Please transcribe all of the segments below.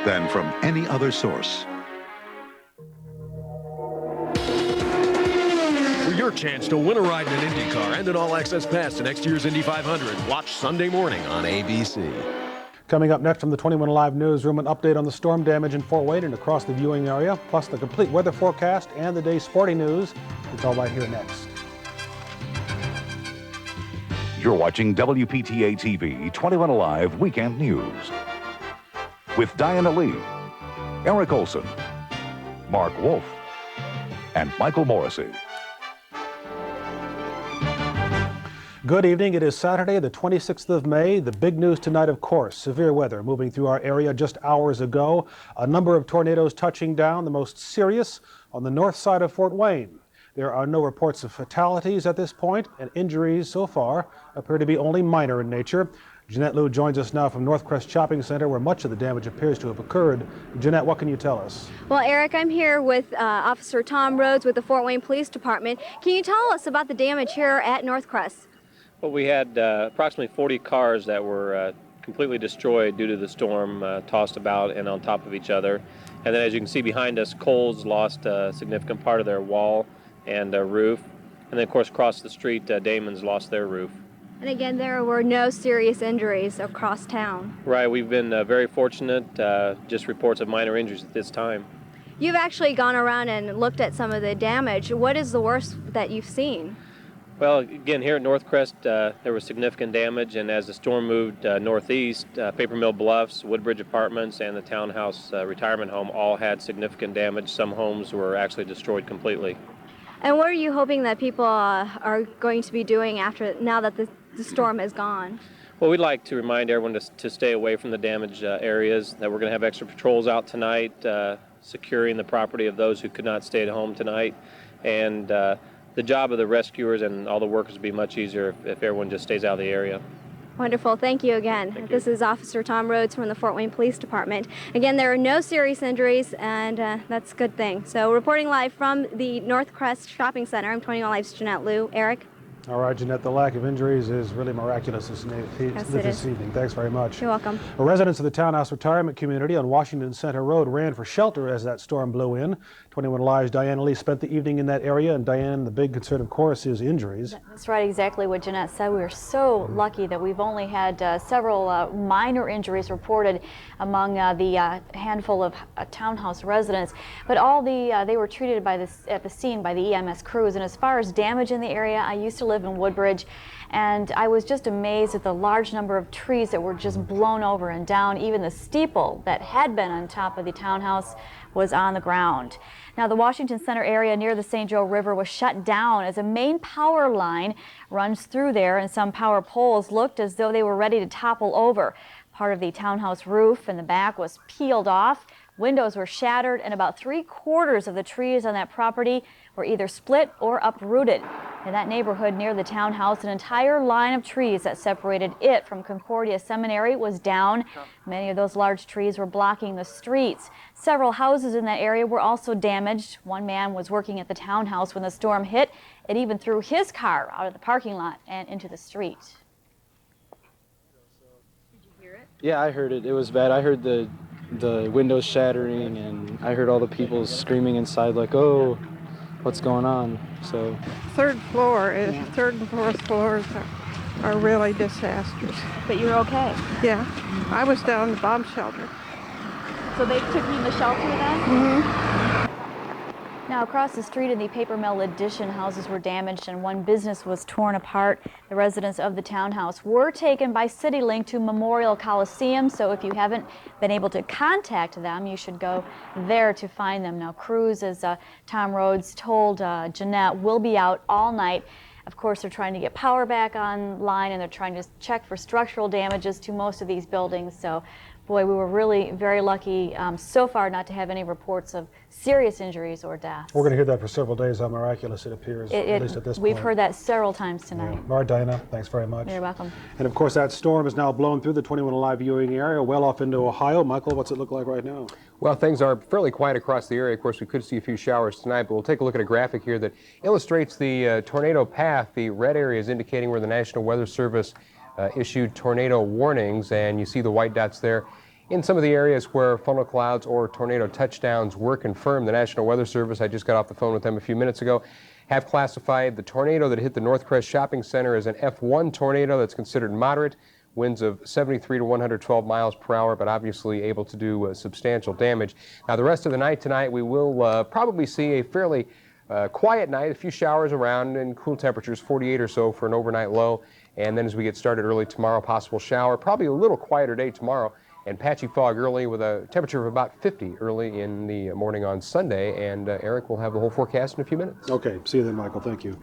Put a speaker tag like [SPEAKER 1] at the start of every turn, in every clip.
[SPEAKER 1] than from any other source.
[SPEAKER 2] For your chance to win a ride in an Indy car and an all-access pass to next year's Indy 500, watch Sunday morning on ABC.
[SPEAKER 3] Coming up next from the 21 Alive newsroom, an update on the storm damage in Fort Wayne and across the viewing area, plus the complete weather forecast and the day's sporting news. It's all right here next.
[SPEAKER 1] You're watching WPTA TV 21 Alive Weekend News with Diana Lee, Eric Olson, Mark Wolf, and Michael Morrissey.
[SPEAKER 3] Good evening. It is Saturday, the 26th of May. The big news tonight, of course, severe weather moving through our area just hours ago. A number of tornadoes touching down, the most serious on the north side of Fort Wayne. There are no reports of fatalities at this point, and injuries so far appear to be only minor in nature. Jeanette Liu joins us now from Northcrest Shopping Center, where much of the damage appears to have occurred. Jeanette, what can you tell us?
[SPEAKER 4] Well, Eric, I'm here with Officer Tom Rhodes with the Fort Wayne Police Department. Can you tell us about the damage here at Northcrest?
[SPEAKER 5] Well, we had approximately 40 cars that were completely destroyed due to the storm, tossed about and on top of each other. And then as you can see behind us, Kohl's lost a significant part of their wall and roof. And then of course across the street, Damon's lost their roof.
[SPEAKER 4] And again, there were no serious injuries across town.
[SPEAKER 5] Right, we've been very fortunate, just reports of minor injuries at this time.
[SPEAKER 4] You've actually gone around and looked at some of the damage. What is the worst that you've seen?
[SPEAKER 5] Well, again, here at Northcrest, there was significant damage, and as the storm moved northeast, Paper Mill Bluffs, Woodbridge Apartments, and the Townhouse Retirement Home all had significant damage. Some homes were actually destroyed completely.
[SPEAKER 4] And what are you hoping that people are going to be doing now that the storm is gone?
[SPEAKER 5] Well, we'd like to remind everyone to stay away from the damaged areas, that we're going to have extra patrols out tonight, securing the property of those who could not stay at home tonight. And the job of the rescuers and all the workers would be much easier if everyone just stays out of the area.
[SPEAKER 4] Wonderful. Thank you again.
[SPEAKER 5] Thank you.
[SPEAKER 4] This is Officer Tom Rhodes from the Fort Wayne Police Department. Again, there are no serious injuries, and that's a good thing. So reporting live from the Northcrest Shopping Center, I'm 21 Alive's Jeanette Liu. Eric?
[SPEAKER 3] All right, Jeanette, the lack of injuries is really miraculous this evening. Thanks very much.
[SPEAKER 4] You're welcome.
[SPEAKER 3] Residents of the Townhouse Retirement Community on Washington Center Road ran for shelter as that storm blew in. 21 Alive's Diana Lee spent the evening in that area, and Diane, the big concern, of course, is injuries.
[SPEAKER 6] That's right, exactly what Jeanette said. We are so lucky that we've only had several minor injuries reported among the handful of townhouse residents, but all they were treated at the scene by the EMS crews. And as far as damage in the area, I used to live in Woodbridge, and I was just amazed at the large number of trees that were just blown over and down. Even the steeple that had been on top of the townhouse was on the ground. Now, the Washington Center area near the St. Joe River was shut down as a main power line runs through there, and some power poles looked as though they were ready to topple over. Part of the townhouse roof in the back was peeled off. Windows were shattered, and about 3/4 of the trees on that property were either split or uprooted. In that neighborhood near the townhouse, an entire line of trees that separated it from Concordia Seminary was down. Many of those large trees were blocking the streets. Several houses in that area were also damaged. One man was working at the townhouse when the storm hit. It even threw his car out of the parking lot and into the street.
[SPEAKER 4] Did you hear it?
[SPEAKER 7] Yeah, I heard it. It was bad. I heard the windows shattering, and I heard all the people screaming inside like, oh, what's going on? So
[SPEAKER 8] third and fourth floors are really disastrous.
[SPEAKER 6] But you're okay?
[SPEAKER 8] Yeah, I was down in the bomb shelter.
[SPEAKER 6] So they took you in the shelter then?
[SPEAKER 8] Mm-hmm.
[SPEAKER 6] Now, across the street in the Paper Mill Addition, houses were damaged and one business was torn apart. The residents of the townhouse were taken by CityLink to Memorial Coliseum, so if you haven't been able to contact them, you should go there to find them. Now, crews, as Tom Rhodes told Jeanette, will be out all night. Of course, they're trying to get power back online, and they're trying to check for structural damages to most of these buildings. So, boy, we were really very lucky so far not to have any reports of serious injuries or deaths.
[SPEAKER 3] We're going to hear that for several days, how miraculous it appears, at least at this point.
[SPEAKER 6] We've heard that several times tonight.
[SPEAKER 3] Yeah. All right, Diana, thanks very much.
[SPEAKER 6] You're welcome.
[SPEAKER 3] And of course, that storm is now blown through the 21 Alive viewing area, well off into Ohio. Michael, what's it look like right now?
[SPEAKER 9] Well, things are fairly quiet across the area. Of course, we could see a few showers tonight, but we'll take a look at a graphic here that illustrates the tornado path. The red area is indicating where the National Weather Service issued tornado warnings, and you see the white dots there in some of the areas where funnel clouds or tornado touchdowns were confirmed. The National Weather Service, I just got off the phone with them a few minutes ago, have classified the tornado that hit the Northcrest Shopping Center as an F1 tornado that's considered moderate. Winds of 73 to 112 miles per hour, but obviously able to do substantial damage. Now, the rest of the night tonight, we will probably see a fairly quiet night, a few showers around and cool temperatures, 48 or so for an overnight low. And then as we get started early tomorrow, possible shower, probably a little quieter day tomorrow, and patchy fog early with a temperature of about 50 early in the morning on Sunday. And Eric will have the whole forecast in a few minutes.
[SPEAKER 3] Okay, see you then, Michael. Thank you.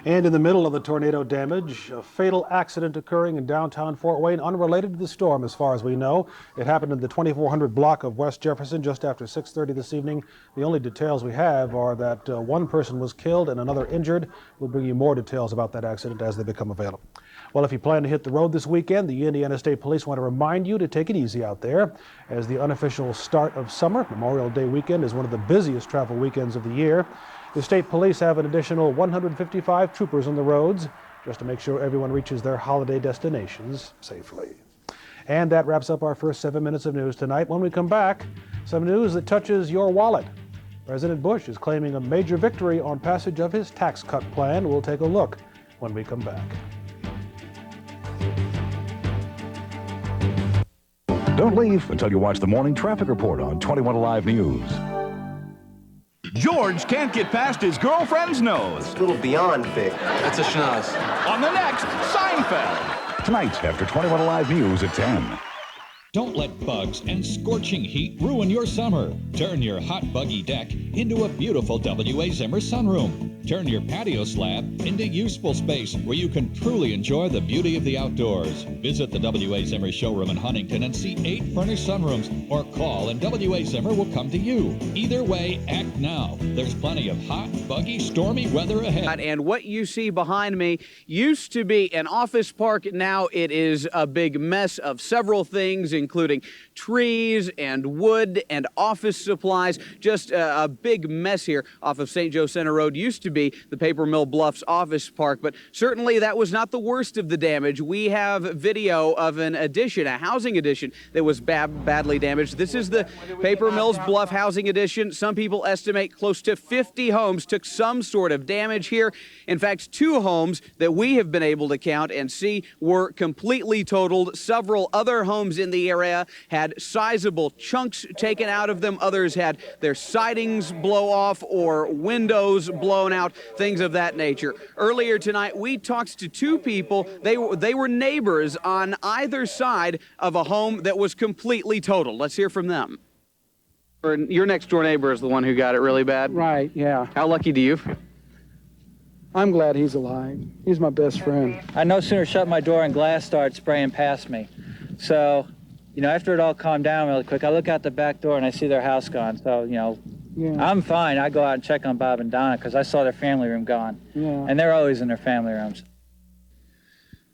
[SPEAKER 3] And in the middle of the tornado damage, a fatal accident occurring in downtown Fort Wayne, unrelated to the storm as far as we know. It happened in the 2400 block of West Jefferson just after 6:30 this evening. The only details we have are that one person was killed and another injured. We'll bring you more details about that accident as they become available. Well, if you plan to hit the road this weekend, the Indiana State Police want to remind you to take it easy out there. As the unofficial start of summer, Memorial Day weekend is one of the busiest travel weekends of the year. The state police have an additional 155 troopers on the roads just to make sure everyone reaches their holiday destinations safely. And that wraps up our first 7 minutes of news tonight. When we come back, some news that touches your wallet. President Bush is claiming a major victory on passage of his tax cut plan. We'll take a look when we come back.
[SPEAKER 1] Don't leave until you watch the morning traffic report on 21 Alive News.
[SPEAKER 10] George can't get past his girlfriend's nose.
[SPEAKER 11] It's a little beyond thick.
[SPEAKER 10] That's a schnoz. On the next, Seinfeld.
[SPEAKER 1] Tonight after 21 Alive News at 10.
[SPEAKER 12] Don't let bugs and scorching heat ruin your summer. Turn your hot buggy deck into a beautiful W.A. Zimmer sunroom. Turn your patio slab into useful space where you can truly enjoy the beauty of the outdoors. Visit the W.A. Zimmer showroom in Huntington and see 8 furnished sunrooms, or call and W.A. Zimmer will come to you. Either way, act now. There's plenty of hot, buggy, stormy weather ahead.
[SPEAKER 13] And what you see behind me used to be an office park. Now it is a big mess of several things, including trees and wood and office supplies. Just a big mess here off of St. Joe Center Road. Used to be the Paper Mill Bluffs office park, but certainly that was not the worst of the damage. We have video of an addition, a housing addition, that was badly damaged. This is the Paper Mills Bluff housing addition. Some people estimate close to 50 homes took some sort of damage here. In fact, 2 homes that we have been able to count and see were completely totaled. Several other homes in the area had sizable chunks taken out of them. Others had their sidings blow off or windows blown out, things of that nature. Earlier tonight, we talked to 2 people. They were neighbors on either side of a home that was completely totaled. Let's hear from them. Your next door neighbor is the one who got it really bad?
[SPEAKER 14] Right, yeah.
[SPEAKER 13] How lucky do you feel?
[SPEAKER 14] I'm glad he's alive. He's my best friend.
[SPEAKER 15] I no sooner shut my door and glass started spraying past me. So, after it all calmed down really quick, I look out the back door and I see their house gone. So, yeah. I'm fine. I go out and check on Bob and Donna because I saw their family room gone. Yeah. And they're always in their family rooms.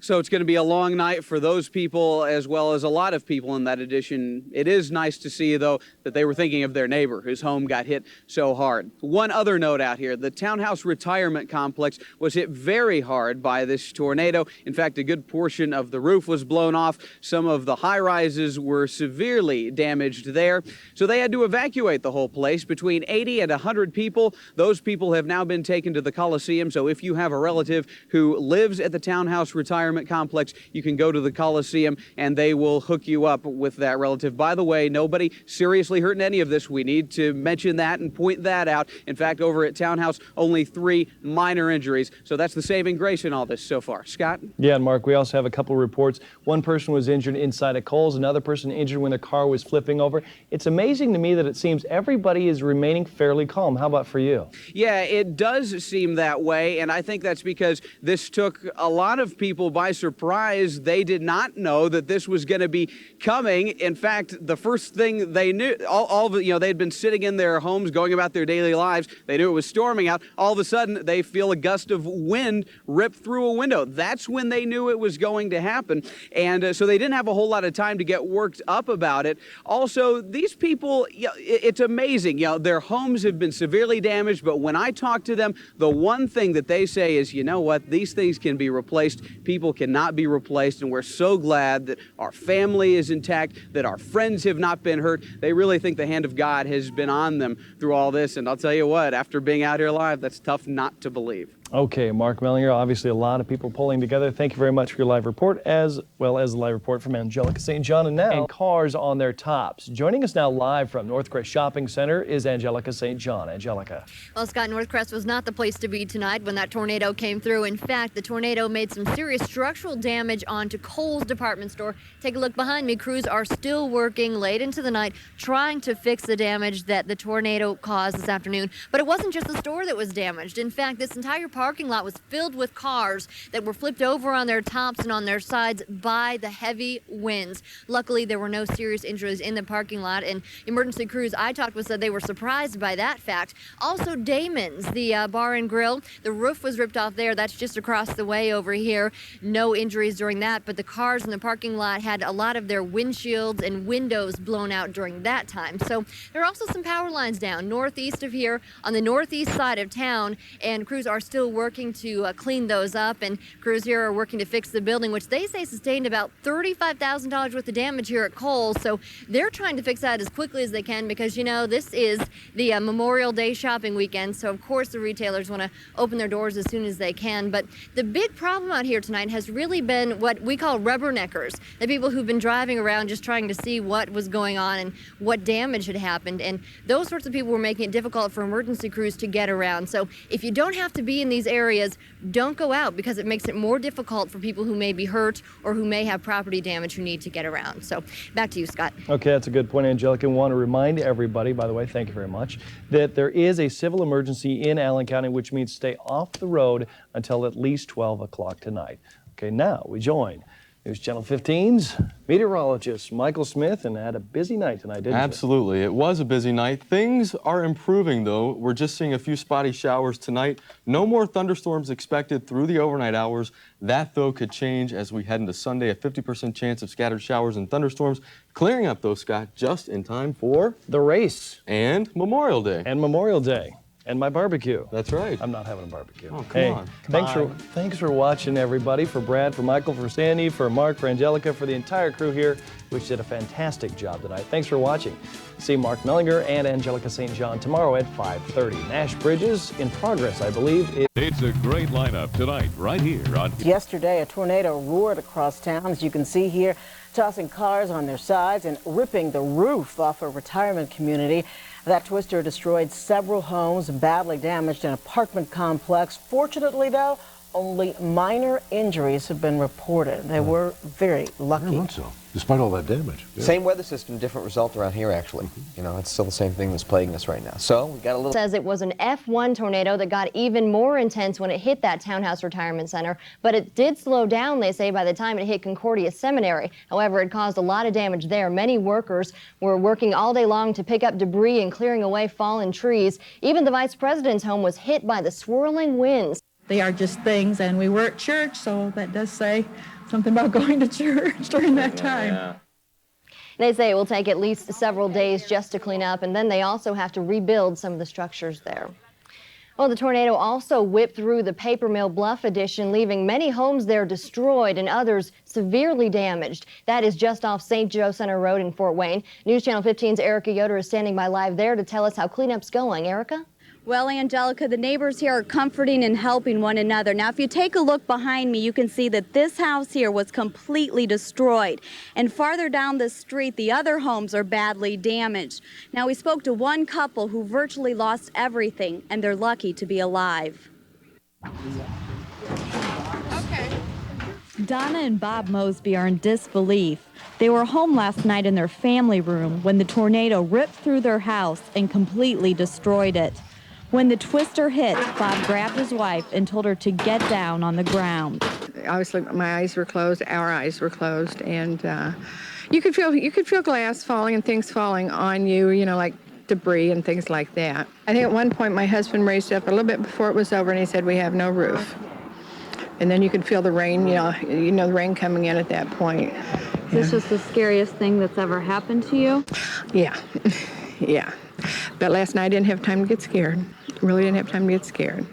[SPEAKER 13] So it's going to be a long night for those people as well as a lot of people in that addition. It is nice to see, though, that they were thinking of their neighbor whose home got hit so hard. One other note out here, the townhouse retirement complex was hit very hard by this tornado. In fact, a good portion of the roof was blown off. Some of the high-rises were severely damaged there. So they had to evacuate the whole place. Between 80 and 100 people. Those people have now been taken to the Coliseum. So if you have a relative who lives at the townhouse retirement complex, you can go to the Coliseum and they will hook you up with that relative. By the way, nobody seriously hurt in any of this. We need to mention that and point that out. In fact, over at Townhouse, only 3 minor injuries. So that's the saving grace in all this so far. Scott?
[SPEAKER 16] Yeah, and Mark, we also have a couple reports. One person was injured inside of Kohl's, another person injured when their car was flipping over. It's amazing to me that it seems everybody is remaining fairly calm. How about for you?
[SPEAKER 13] Yeah, it does seem that way, and I think that's because this took a lot of people by surprise. They did not know that this was going to be coming. In fact, the first thing they knew, they'd been sitting in their homes going about their daily lives. They knew it was storming out. All of a sudden, they feel a gust of wind rip through a window. That's when they knew it was going to happen. And so they didn't have a whole lot of time to get worked up about it. Also, these people, it's amazing. Their homes have been severely damaged, but when I talk to them, the one thing that they say is, you know what, these things can be replaced. People cannot be replaced, and we're so glad that our family is intact, that our friends have not been hurt. They really think the hand of God has been on them through all this, and I'll tell you what, after being out here live, that's tough not to believe.
[SPEAKER 16] Okay, Mark Mellinger, obviously a lot of people pulling together. Thank you very much for your live report, as well as the live report from Angelica St. John. And now, cars on their tops. Joining us now live from Northcrest Shopping Center is Angelica St. John. Angelica.
[SPEAKER 11] Well, Scott, Northcrest was not the place to be tonight when that tornado came through. In fact, the tornado made some serious structural damage onto Kohl's department store. Take a look behind me. Crews are still working late into the night trying to fix the damage that the tornado caused this afternoon. But it wasn't just the store that was damaged. In fact, this entire parking lot was filled with cars that were flipped over on their tops and on their sides by the heavy winds. Luckily, there were no serious injuries in the parking lot, and emergency crews I talked with said they were surprised by that fact. Also, Damon's, the bar and grill, the roof was ripped off there. That's just across the way over here. No injuries during that, but the cars in the parking lot had a lot of their windshields and windows blown out during that time. So there are also some power lines down northeast of here on the northeast side of town, and crews are still working to clean those up, and crews here are working to fix the building, which they say sustained about $35,000 worth of damage here at Kohl's. So they're trying to fix that as quickly as they can because, you know, this is the Memorial Day shopping weekend, so of course the retailers want to open their doors as soon as they can. But the big problem out here tonight has really been what we call rubberneckers, the people who've been driving around just trying to see what was going on and what damage had happened, and those sorts of people were making it difficult for emergency crews to get around. So if you don't have to be in these areas, don't go out because it makes it more difficult for people who may be hurt or who may have property damage who need to get around. So back to you, Scott.
[SPEAKER 16] Okay, that's a good point, Angelica. I want to remind everybody, by the way, thank you very much, that there is a civil emergency in Allen County, which means stay off the road until at least 12 o'clock tonight. Okay, now we join News Channel 15's meteorologist Michael Smith, and had a busy night tonight, didn't you?
[SPEAKER 17] Absolutely. It was a busy night. Things are improving, though. We're just seeing a few spotty showers tonight. No more thunderstorms expected through the overnight hours. That, though, could change as we head into Sunday. A 50% chance of scattered showers and thunderstorms. Clearing up, though, Scott, just in time for
[SPEAKER 16] the race.
[SPEAKER 17] And Memorial Day.
[SPEAKER 16] And Memorial Day. And my barbecue.
[SPEAKER 17] That's right.
[SPEAKER 16] I'm not having a barbecue.
[SPEAKER 17] Oh, come on.
[SPEAKER 16] Thanks for watching, everybody. For Brad, for Michael, for Sandy, for Mark, for Angelica, for the entire crew here, which did a fantastic job tonight. Thanks for watching. See Mark Mellinger and Angelica St. John tomorrow at 5:30. Nash Bridges in progress, I believe.
[SPEAKER 1] It's a great lineup tonight, right here on...
[SPEAKER 18] Yesterday, a tornado roared across town, as you can see here, tossing cars on their sides and ripping the roof off a retirement community. That twister destroyed several homes, badly damaged an apartment complex. Fortunately, though, only minor injuries have been reported. They were very lucky.
[SPEAKER 19] I don't so, despite all that damage. Yeah.
[SPEAKER 20] Same weather system, different result around here, actually. You know, it's still the same thing that's plaguing us right now. So we got a little...
[SPEAKER 11] Says it was an F1 tornado that got even more intense when it hit that townhouse retirement center, but it did slow down, they say, by the time it hit Concordia Seminary. However, it caused a lot of damage there. Many workers were working all day long to pick up debris and clearing away fallen trees. Even the vice president's home was hit by the swirling winds.
[SPEAKER 21] They are just things, and we were at church, so that does say something about going to church during that time.
[SPEAKER 11] Yeah. They say it will take at least several days just to clean up, and then they also have to rebuild some of the structures there. Well, the tornado also whipped through the Paper Mill Bluff addition, leaving many homes there destroyed and others severely damaged. That is just off St. Joe Center Road in Fort Wayne. News Channel 15's Erica Yoder is standing by live there to tell us how cleanup's going. Erica?
[SPEAKER 22] Well, Angelica, the neighbors here are comforting and helping one another. Now, if you take a look behind me, you can see that this house here was completely destroyed. And farther down the street, the other homes are badly damaged. Now, we spoke to one couple who virtually lost everything, and they're lucky to be alive.
[SPEAKER 21] Okay.
[SPEAKER 22] Donna and Bob Mosby are in disbelief. They were home last night in their family room when the tornado ripped through their house and completely destroyed it. When the twister hit, Bob grabbed his wife and told her to get down on the ground.
[SPEAKER 8] Obviously, my eyes were closed, our eyes were closed, and you could feel glass falling and things falling on you, you know, like debris and things like that. I think at one point my husband raised up a little bit before it was over, and he said, "We have no roof." And then you could feel the rain, you know, the rain coming in at that point.
[SPEAKER 22] This was the scariest thing that's ever happened to you?
[SPEAKER 8] Yeah, yeah. But last night I didn't have time to get scared. Really didn't have time to get scared.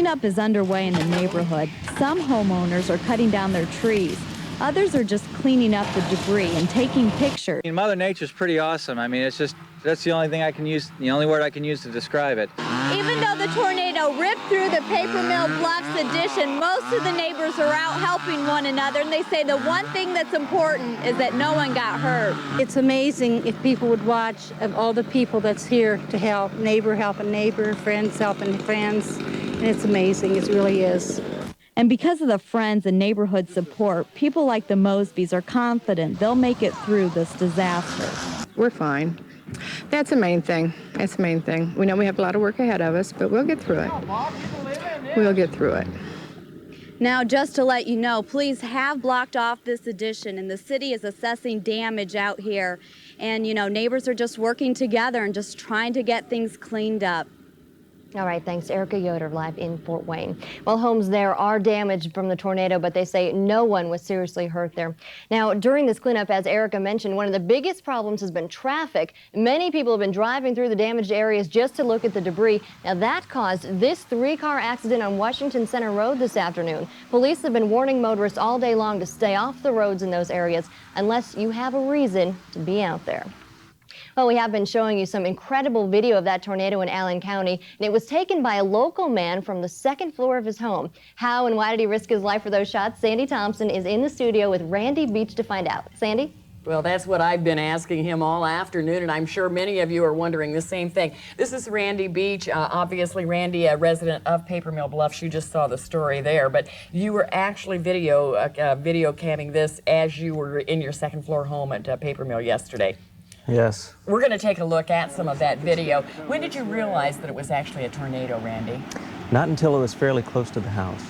[SPEAKER 22] Cleanup is underway in the neighborhood. Some homeowners are cutting down their trees. Others are just cleaning up the debris and taking pictures.
[SPEAKER 15] Mother Nature's pretty awesome. I mean, it's just, that's the only thing I can use, the only word I can use to describe it.
[SPEAKER 22] Even though the tornado ripped through the Paper Mill Bluffs addition, most of the neighbors are out helping one another, and they say the one thing that's important is that no one got hurt.
[SPEAKER 2] It's amazing if people would watch of all the people that's here to help, neighbor helping neighbor, friends helping friends, and it's amazing, it really is.
[SPEAKER 22] And because of the friends and neighborhood support, people like the Mosbys are confident they'll make it through this disaster.
[SPEAKER 8] We're fine. That's the main thing. That's the main thing. We know we have a lot of work ahead of us, but we'll get through it. We'll get through it.
[SPEAKER 22] Now, just to let you know, police have blocked off this addition, and the city is assessing damage out here. And, you know, neighbors are just working together and just trying to get things cleaned up.
[SPEAKER 11] All right, thanks. Erica Yoder live in Fort Wayne. Well, homes there are damaged from the tornado, but they say no one was seriously hurt there. Now, during this cleanup, as Erica mentioned, one of the biggest problems has been traffic. Many people have been driving through the damaged areas just to look at the debris. Now, that caused this 3-car accident on Washington Center Road this afternoon. Police have been warning motorists all day long to stay off the roads in those areas unless you have a reason to be out there. Well, we have been showing you some incredible video of that tornado in Allen County, and it was taken by a local man from the second floor of his home. How and why did he risk his life for those shots? Sandy Thompson is in the studio with Randy Beach to find out. Sandy?
[SPEAKER 5] Well, that's what I've been asking him all afternoon, and I'm sure many of you are wondering the same thing. This is Randy Beach. Obviously, Randy, a resident of Paper Mill Bluffs. You just saw the story there, but you were actually video camming this as you were in your second floor home at Paper Mill yesterday.
[SPEAKER 16] Yes.
[SPEAKER 5] We're going to take a look at some of that video. When did you realize that it was actually a tornado, Randy?
[SPEAKER 23] Not until it was fairly close to the house.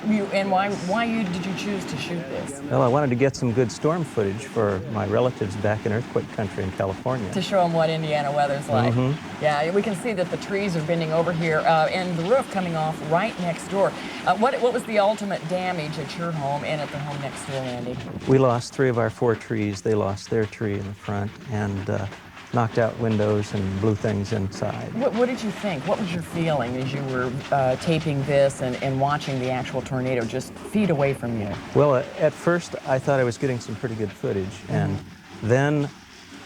[SPEAKER 5] And why did you choose to shoot this?
[SPEAKER 23] Well, I wanted to get some good storm footage for my relatives back in earthquake country in California.
[SPEAKER 5] To show them what Indiana weather's like.
[SPEAKER 23] Mm-hmm.
[SPEAKER 5] Yeah, we can see that the trees are bending over here and the roof coming off right next door. What was the ultimate damage at your home and at the home next door, Randy?
[SPEAKER 23] We lost 3 of our 4 trees. They lost their tree in the front and knocked out windows and blew things inside.
[SPEAKER 5] What did you think? What was your feeling as you were taping this and watching the actual tornado just feet away from you?
[SPEAKER 23] Well, at first I thought I was getting some pretty good footage, and then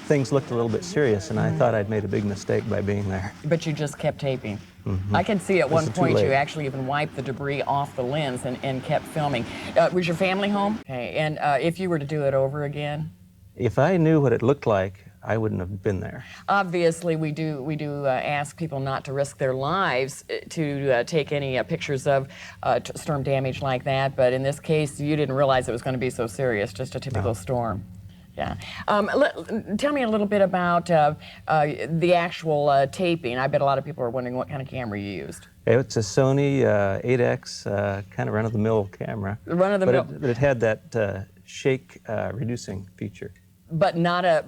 [SPEAKER 23] things looked a little bit serious, and I thought I'd made a big mistake by being there.
[SPEAKER 5] But you just kept taping.
[SPEAKER 23] Mm-hmm.
[SPEAKER 5] I can see at one point
[SPEAKER 23] late.
[SPEAKER 5] you actually even wiped the debris off the lens and kept filming. Was your family home? Okay, and if you were to do it over again?
[SPEAKER 23] If I knew what it looked like, I wouldn't have been there.
[SPEAKER 5] Obviously, we do ask people not to risk their lives to take any pictures of storm damage like that, but in this case, you didn't realize it was going to be so serious, just a typical storm. Yeah. Tell me a little bit about the actual taping. I bet a lot of people are wondering what kind of camera you used.
[SPEAKER 23] It's a Sony 8X, kind of run-of-the-mill camera.
[SPEAKER 5] Run-of-the-mill.
[SPEAKER 23] But it had that shake reducing feature.
[SPEAKER 5] But not a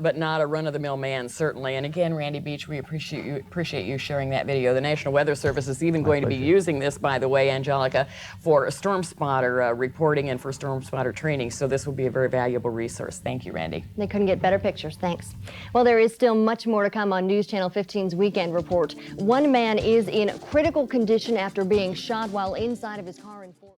[SPEAKER 5] run-of-the-mill man, certainly. And again, Randy Beach, we appreciate you sharing that video. The National Weather Service is even going to be using this, by the way, Angelica, for storm spotter reporting and for storm spotter training. So this will be a very valuable resource. Thank you, Randy.
[SPEAKER 11] They couldn't get better pictures. Thanks. Well, there is still much more to come on News Channel 15's Weekend Report. One man is in critical condition after being shot while inside of his car in Fort